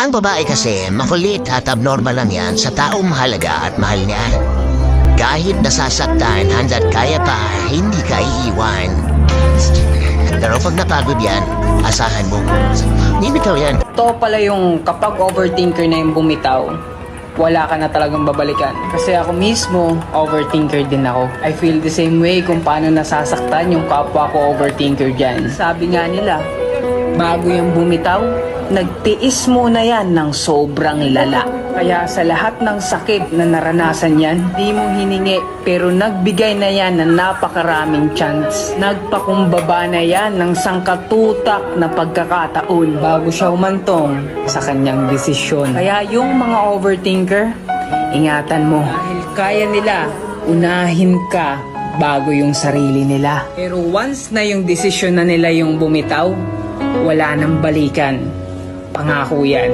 Ang babae kasi, makulit at abnormal lang yan sa taong mahalaga at mahal niya. Kahit nasasaktan, hanggat kaya pa, hindi ka iiwan. Pero pag napagod yan, asahan mo. Bibitaw yan. Ito pala yung kapag overthinker na yung bumitaw, wala ka na talagang babalikan. Kasi ako mismo, overthinker din ako. I feel the same way kung paano nasasaktan yung kapwa ko overthinker dyan. Sabi nga nila, bago yung bumitaw, nagtiis muna yan ng sobrang lala. Kaya sa lahat ng sakit na naranasan yan, di mo hiningi pero nagbigay na yan ng napakaraming chance. Nagpakumbaba na yan ng sangkatutak na pagkakataon bago siya umantong sa kanyang desisyon. Kaya yung mga overthinker, ingatan mo. Dahil kaya nila, unahin ka bago yung sarili nila. Pero once na yung desisyon na nila yung bumitaw, wala nang balikan. Pangako yan.